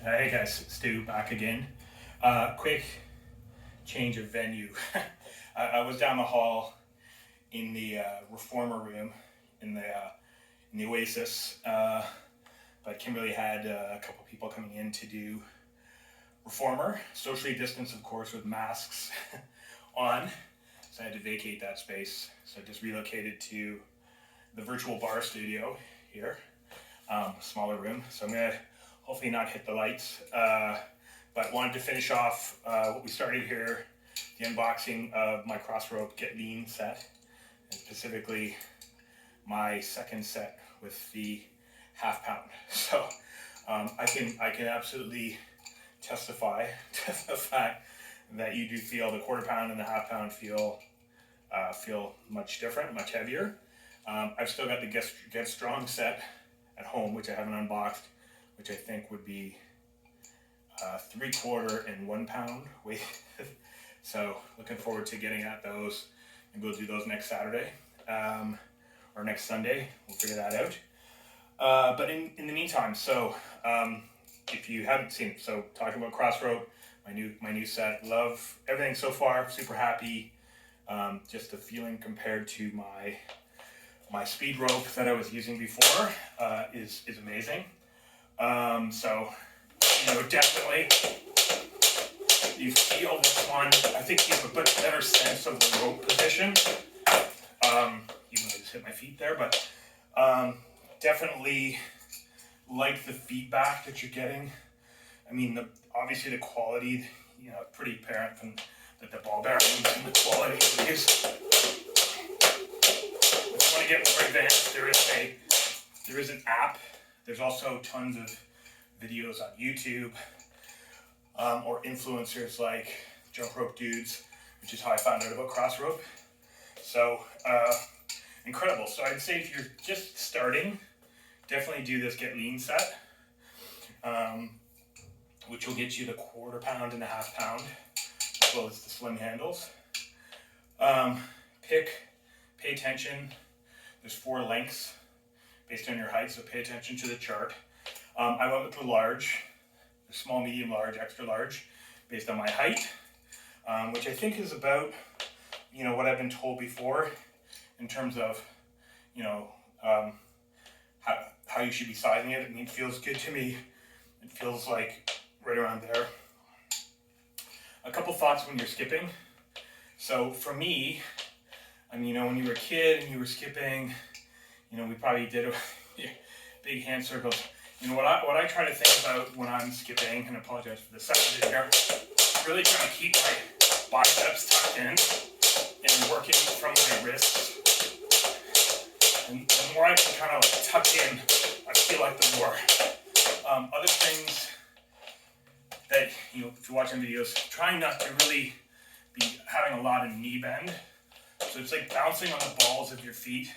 Hey guys, Stu back again. Quick change of venue. I was down the hall in the reformer room in the Oasis, but Kimberly had a couple people coming in to do reformer, socially distanced, of course, with masks on. So I had to vacate that space. So I just relocated to the virtual bar studio here, smaller room. So I'm gonna hopefully not hit the lights, but wanted to finish off what we started here, the unboxing of my CrossRope Get Lean set, and specifically my second set with the half pound. So I can absolutely testify to the fact that you do feel the quarter pound and the half pound feel much different, much heavier. I've still got the Get Strong set at home, which I haven't unboxed, which I think would be 3/4 and 1 pound weight. So looking forward to getting at those, and we'll do those next Saturday or next Sunday. We'll figure that out. But in the meantime, so if you haven't seen, so talking about CrossRope, my new set, love everything so far. Super happy. Just the feeling compared to my speed rope that I was using before is amazing. So, definitely you feel this one. I think you have a bit better sense of the rope position. Even though I just hit my feet there, but definitely like the feedback that you're getting. I mean, obviously the quality, pretty apparent from the ball bearings and the quality of these. If you want to get more advanced, there is an app. There's also tons of videos on YouTube or influencers like Jump Rope Dudes, which is how I found out about CrossRope. So incredible. So I'd say if you're just starting, definitely do this Get Lean set, which will get you the quarter pound and the half pound, as well as the slim handles. Pay attention. There's 4 lengths based on your height, so pay attention to the chart. I went with the large, the small, medium, large, extra large, based on my height, which I think is about, what I've been told before in terms of, how you should be sizing it. I mean, it feels good to me. It feels like right around there. A couple thoughts when you're skipping. So for me, when you were a kid and you were skipping, we probably did big hand circles. What I try to think about when I'm skipping, and I apologize for the sound in here, really trying to keep my biceps tucked in and working from my wrists. And the more I can kind of tuck in, I feel like the more. Other things that, if you're watching videos, trying not to really be having a lot of knee bend. So it's like bouncing on the balls of your feet.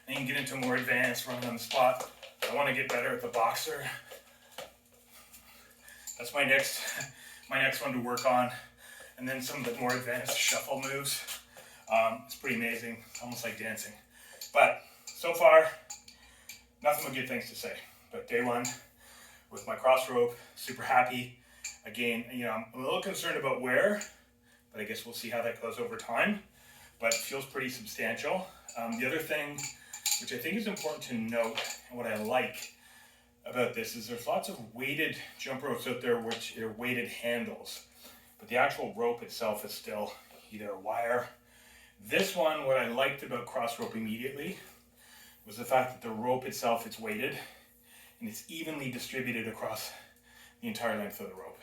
And you can get into more advanced running on the spot. I want to get better at the boxer. That's my next one to work on. And then some of the more advanced shuffle moves. It's pretty amazing, almost like dancing. But so far, nothing but good things to say. But day one with my CrossRope, super happy. Again, I'm a little concerned about wear, but I guess we'll see how that goes over time. But it feels pretty substantial. The other thing, which I think is important to note, and what I like about this, is there's lots of weighted jump ropes out there which are weighted handles, but the actual rope itself is still either a wire. This one, what I liked about CrossRope immediately was the fact that the rope itself is weighted and it's evenly distributed across the entire length of the rope.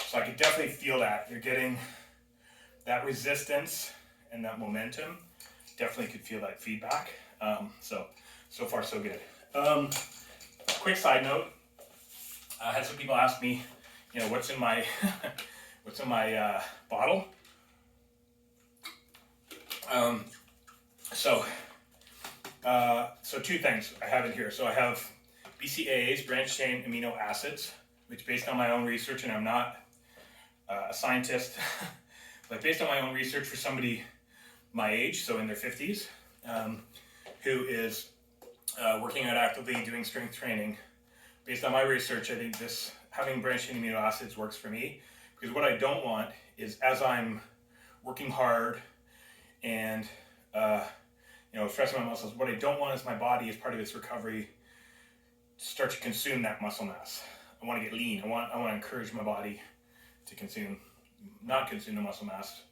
So I could definitely feel that. You're getting that resistance and that momentum. Definitely could feel that feedback. So far so good. Quick side note, I had some people ask me, what's in my bottle. So 2 things I have in here. So I have BCAAs, branched chain amino acids, which based on my own research, and I'm not a scientist, but based on my own research for somebody my age, so in their 50s, who is working out actively, doing strength training, based on my research, I think this having branched chain amino acids works for me, because what I don't want is, as I'm working hard and stressing my muscles, what I don't want is my body, as part of its recovery, start to consume that muscle mass. I want to get lean. I want to encourage my body to not consume the muscle mass.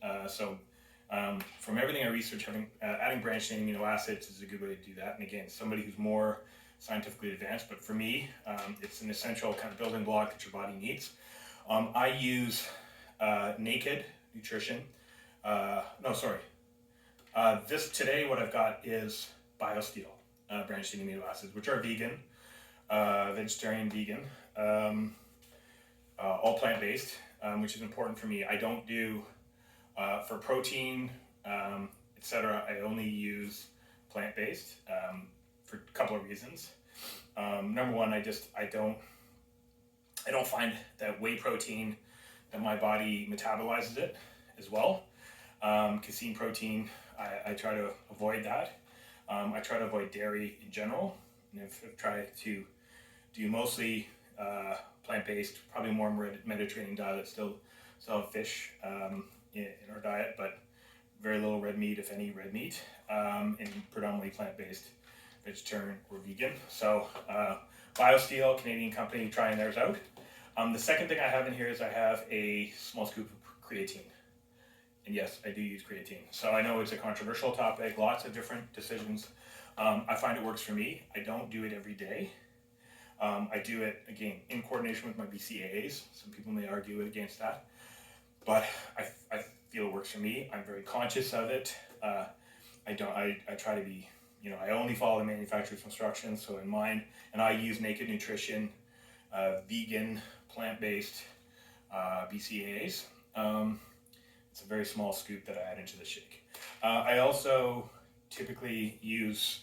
From everything I research, adding branched chain amino acids is a good way to do that. And again, somebody who's more scientifically advanced, but for me, it's an essential kind of building block that your body needs. I use Naked Nutrition. This today, what I've got is BioSteel branched chain amino acids, which are vegan, vegetarian, vegan, all plant-based, which is important for me. I don't do, for protein, etc., I only use plant-based for a couple of reasons. Number one, I don't find that whey protein, that my body metabolizes it as well. Casein protein, I try to avoid that. I try to avoid dairy in general, and I've tried to do mostly plant-based, probably more Mediterranean diet, still have fish in our diet, but very little red meat, if any red meat, and predominantly plant-based, vegetarian or vegan. So BioSteel, Canadian company, trying theirs out. The second thing I have in here is I have a small scoop of creatine. And yes, I do use creatine. So I know it's a controversial topic, lots of different decisions. I find it works for me. I don't do it every day. I do it, again, in coordination with my BCAAs. Some people may argue against that, but I feel it works for me. I'm very conscious of it. I try to be, I only follow the manufacturer's instructions, so in mind, and I use Naked Nutrition, vegan, plant-based BCAAs. It's a very small scoop that I add into the shake. I also typically use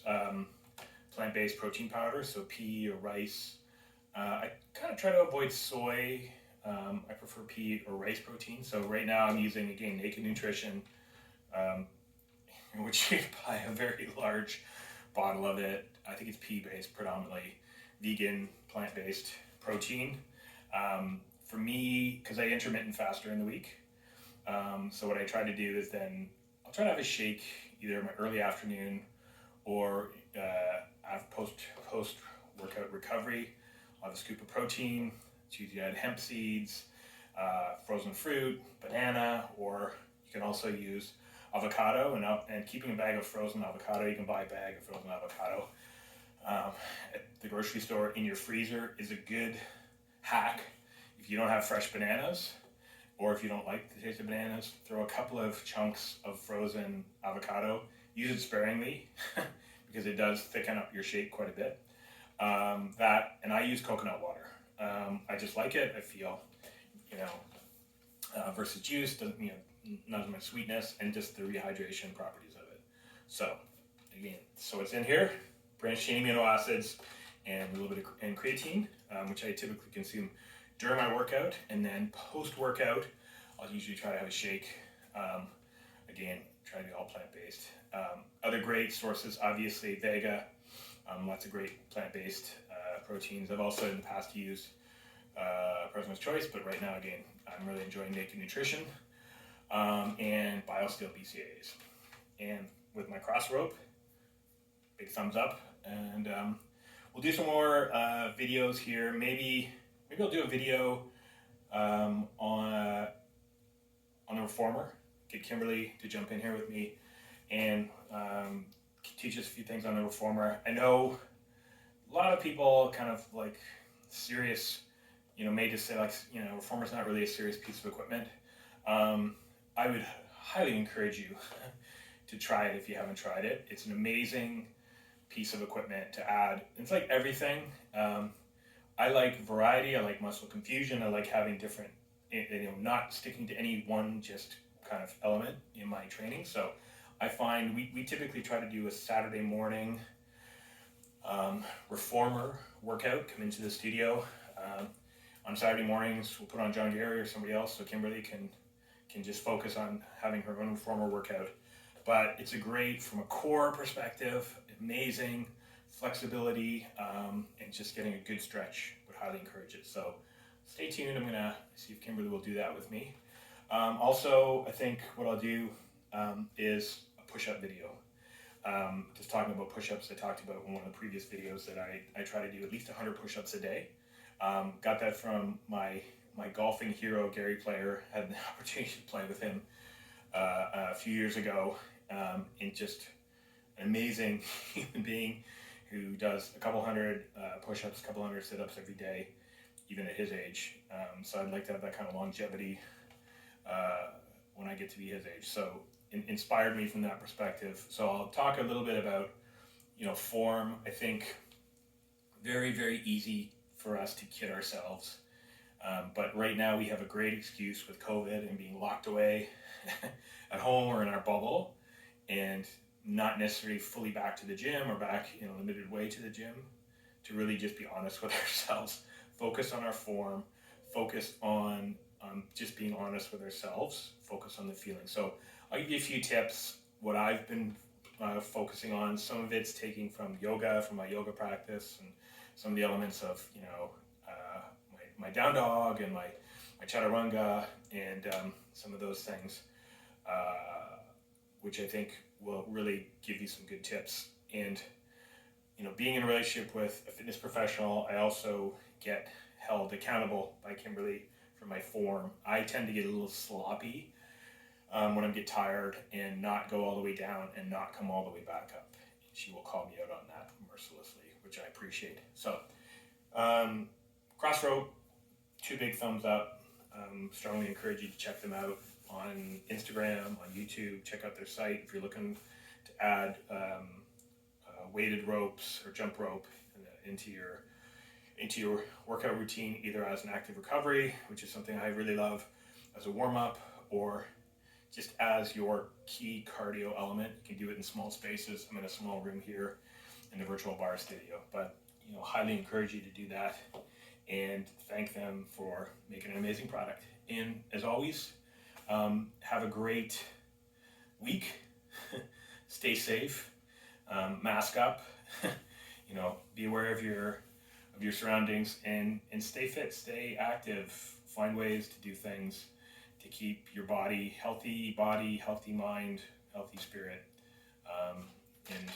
plant-based protein powder, so pea or rice. I kind of try to avoid soy. I prefer pea or rice protein. So right now I'm using, again, Naked Nutrition, which you buy a very large bottle of it. I think it's pea-based predominantly, vegan, plant-based protein. For me, because I intermittent faster in the week, so what I try to do is then I'll try to have a shake either in my early afternoon or post workout recovery. I'll have a scoop of protein. It's usually add hemp seeds, frozen fruit, banana, or you can also use avocado. And keeping a bag of frozen avocado, you can buy a bag of frozen avocado at the grocery store in your freezer is a good hack. If you don't have fresh bananas, or if you don't like the taste of bananas, throw a couple of chunks of frozen avocado. Use it sparingly because it does thicken up your shake quite a bit. And I use coconut water. I just like it. I feel, versus juice, doesn't, not as much sweetness, and just the rehydration properties of it. So again, it's in here, branched chain amino acids, and a little bit of creatine, which I typically consume during my workout, and then post-workout, I'll usually try to have a shake. Again, try to be all plant-based. Other great sources, obviously, Vega, lots of great plant-based proteins. I've also in the past used Person's Choice, but right now, again, I'm really enjoying Naked Nutrition and BioSteel BCAAs. And with my CrossRope, big thumbs up, and we'll do some more videos here. Maybe I'll do a video on the reformer. Get Kimberly to jump in here with me and teach us a few things on the reformer. I know a lot of people kind of like serious, may just say reformer's not really a serious piece of equipment. I would highly encourage you to try it if you haven't tried it. It's an amazing piece of equipment to add. It's like everything. I like variety. I like muscle confusion. I like having different, not sticking to any one just kind of element in my training. So I find we typically try to do a Saturday morning reformer workout, come into the studio. On Saturday mornings, we'll put on John Gary or somebody else so Kimberly can just focus on having her own reformer workout. But it's a great, from a core perspective, amazing flexibility, and just getting a good stretch would highly encourage it. So stay tuned. I'm gonna see if Kimberly will do that with me. Also, I think what I'll do is a push-up video. Just talking about push-ups, I talked about in one of the previous videos that I try to do at least 100 push-ups a day. Got that from my golfing hero, Gary Player. Had the opportunity to play with him a few years ago, and just an amazing human being who does a couple hundred push-ups, a couple hundred sit-ups every day, even at his age. So I'd like to have that kind of longevity when I get to be his age. So inspired me from that perspective. So I'll talk a little bit about, form. I think very, very easy for us to kid ourselves. But right now we have a great excuse with COVID and being locked away at home or in our bubble and not necessarily fully back to the gym or back in a limited way to the gym, to really just be honest with ourselves, focus on our form, focus on just being honest with ourselves, focus on the feeling. So I'll give you a few tips, what I've been focusing on. Some of it's taking from yoga, from my yoga practice, and some of the elements of, my down dog and my chaturanga, and some of those things, which I think will really give you some good tips. And being in a relationship with a fitness professional, I also get held accountable by Kimberly for my form. I tend to get a little sloppy when I get tired and not go all the way down and not come all the way back up. She will call me out on that mercilessly, which I appreciate. So, CROSSROPE, 2 big thumbs up. Strongly encourage you to check them out on Instagram, on YouTube. Check out their site if you're looking to add weighted ropes or jump rope into your workout routine, either as an active recovery, which is something I really love, as a warm-up, or just as your key cardio element. You can do it in small spaces. I'm in a small room here in the virtual bar studio, but highly encourage you to do that and thank them for making an amazing product. And as always, have a great week. Stay safe, mask up, be aware of your surroundings, and stay fit, stay active, find ways to do things to keep your body, healthy mind, healthy spirit, and